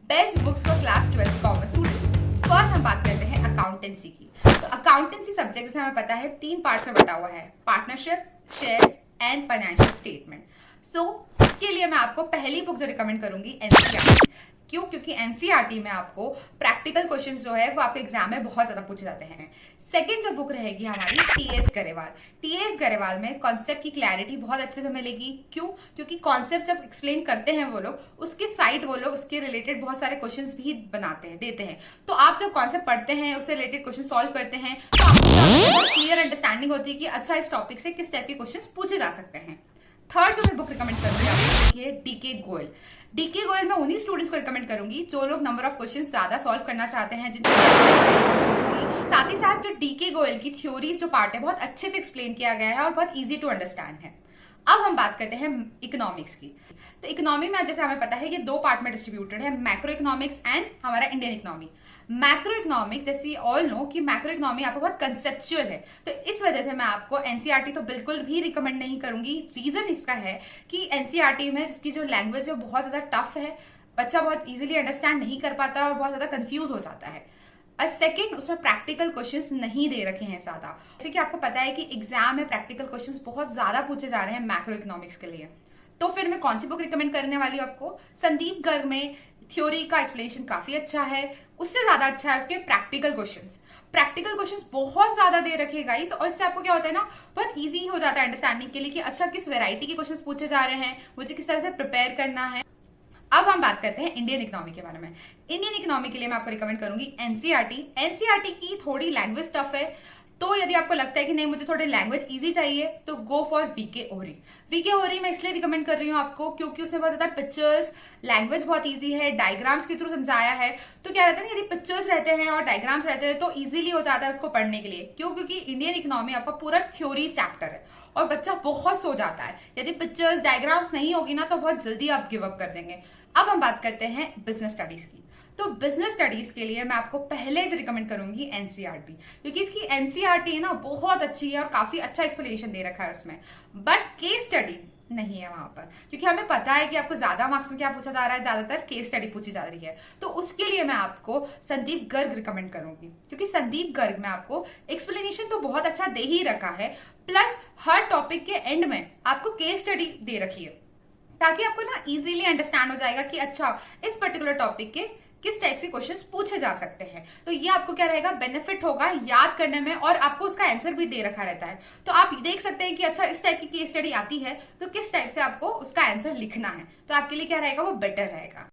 Best books for class 12 commerce student. First हम बात करते हैं अकाउंटेंसी की। तो अकाउंटेंसी सब्जेक्ट जैसे हमें पता है 3 पार्ट्स में बटा हुआ है, partnership, shares and financial statement. So इसके लिए मैं आपको पहली बुक जो रिकमेंड करूंगी एनसीईआरटी। क्यों? क्योंकि एनसीईआरटी में आपको प्रैक्टिकल क्वेश्चंस जो है वो आपके एग्जाम में बहुत ज्यादा पूछे जाते हैं। सेकंड जो बुक रहेगी हमारी टीएस गरेवाल। टीएस गरेवाल में कॉन्सेप्ट की क्लैरिटी बहुत अच्छे से मिलेगी। क्यों? क्योंकि कॉन्सेप्ट जब एक्सप्लेन करते हैं वो लोग, उसके साइड वो लोग उसके रिलेटेड बहुत सारे क्वेश्चंस भी बनाते हैं, देते हैं। तो आप जब कॉन्सेप्ट पढ़ते हैं, उससे रिलेटेड क्वेश्चन सॉल्व करते हैं, तो आपको क्लियर अंडरस्टैंडिंग होती है कि अच्छा इस टॉपिक से किस टाइप के क्वेश्चन पूछे जा सकते हैं। थर्ड जो मैं बुक रिकमेंड करूंगी आपको ये डीके गोयल। डीके गोयल मैं उन्हीं स्टूडेंट्स को रिकमेंड करूंगी जो लोग नंबर ऑफ क्वेश्चंस ज्यादा सॉल्व करना चाहते हैं, जिनके साथ ही साथ जो डीके गोयल की थ्योरीज जो पार्ट है बहुत अच्छे से एक्सप्लेन किया गया है और बहुत इजी टू अंडरस्टैंड है। अब हम बात करते हैं इकोनॉमिक्स की। तो इकोनॉमी में जैसे हमें पता है ये 2 पार्ट में डिस्ट्रीब्यूटेड है, मैक्रो इकोनॉमिक्स एंड हमारा इंडियन इकोनॉमी। मैक्रो इकोनॉमिक जैसे ऑल नो कि मैक्रो इकोनॉमी आपको बहुत कंसेप्चुअल है, तो इस वजह से मैं आपको एनसीईआरटी तो बिल्कुल भी रिकमेंड नहीं करूंगी। रीजन इसका है कि एनसीईआरटी में इसकी जो लैंग्वेज है बहुत ज्यादा टफ है, बच्चा बहुत इजीली अंडरस्टैंड नहीं कर पाता और बहुत ज्यादा कंफ्यूज हो जाता है। और सेकंड उसमें प्रैक्टिकल क्वेश्चंस नहीं दे रखे हैं ज्यादा। जैसे कि आपको पता है कि एग्जाम में प्रैक्टिकल क्वेश्चंस बहुत ज्यादा पूछे जा रहे हैं मैक्रो इकोनॉमिक्स के लिए। तो फिर मैं कौन सी बुक रिकमेंड करने वाली हूँ आपको? संदीप गर्ग में थ्योरी का एक्सप्लेनेशन काफी अच्छा है, उससे ज्यादा अच्छा है उसके प्रैक्टिकल क्वेश्चंस। प्रैक्टिकल क्वेश्चंस बहुत ज्यादा दे रखे गाइस, और इससे आपको क्या होता है ना, बहुत इजी हो जाता है अंडरस्टैंडिंग के लिए कि अच्छा किस वैरायटी के क्वेश्चंस पूछे जा रहे हैं, मुझे किस तरह से प्रिपेयर करना है। अब हम बात करते हैं इंडियन इकोनॉमी के बारे में। इंडियन इकोनॉमी के लिए मैं आपको रिकमेंड करूंगी एनसीईआरटी। एनसीईआरटी की थोड़ी लैंग्वेज टफ है, तो यदि आपको लगता है कि नहीं मुझे थोड़ी लैंग्वेज इजी चाहिए तो गो फॉर वीके ओरी। वीके ओरी मैं इसलिए रिकमेंड कर रही हूँ आपको क्योंकि उसमें बहुत ज्यादा पिक्चर्स, लैंग्वेज बहुत इजी है, डायग्राम्स के थ्रू समझाया है। तो क्या रहता है ना, यदि पिक्चर्स रहते हैं और डायग्राम्स रहते हैं तो इजीली हो जाता है उसको पढ़ने के लिए। क्यों? क्योंकि इंडियन इकोनॉमी आपका पूरा थ्योरी चैप्टर है और बच्चा बहुत सो जाता है। यदि पिक्चर्स डायग्राम्स नहीं होगी ना तो बहुत जल्दी आप गिव अप कर देंगे। अब हम बात करते हैं बिजनेस स्टडीज की। तो बिजनेस स्टडीज के लिए मैं आपको पहले जो रिकमेंड करूंगी एनसीईआरटी, क्योंकि इसकी एनसीईआरटी है ना बहुत अच्छी है और काफी अच्छा एक्सप्लेनेशन दे रखा है उसमें। बट केस स्टडी नहीं है वहां पर, क्योंकि हमें पता है कि आपको ज्यादा मार्क्स में क्या पूछा जा रहा है, ज्यादातर केस स्टडी पूछी जा रही है। तो उसके लिए मैं आपको संदीप गर्ग रिकमेंड करूंगी, क्योंकि संदीप गर्ग में आपको एक्सप्लेनेशन तो बहुत अच्छा दे ही रखा है, प्लस हर टॉपिक के एंड में आपको केस स्टडी दे रखी है, ताकि आपको ना इजीली अंडरस्टैंड हो जाएगा कि अच्छा इस पर्टिकुलर टॉपिक के किस टाइप से क्वेश्चंस पूछे जा सकते हैं। तो ये आपको क्या रहेगा, बेनिफिट होगा याद करने में, और आपको उसका आंसर भी दे रखा रहता है। तो आप देख सकते हैं कि अच्छा इस टाइप की केस स्टडी आती है तो किस टाइप से आपको उसका आंसर लिखना है, तो आपके लिए क्या रहेगा, वो बेटर रहेगा।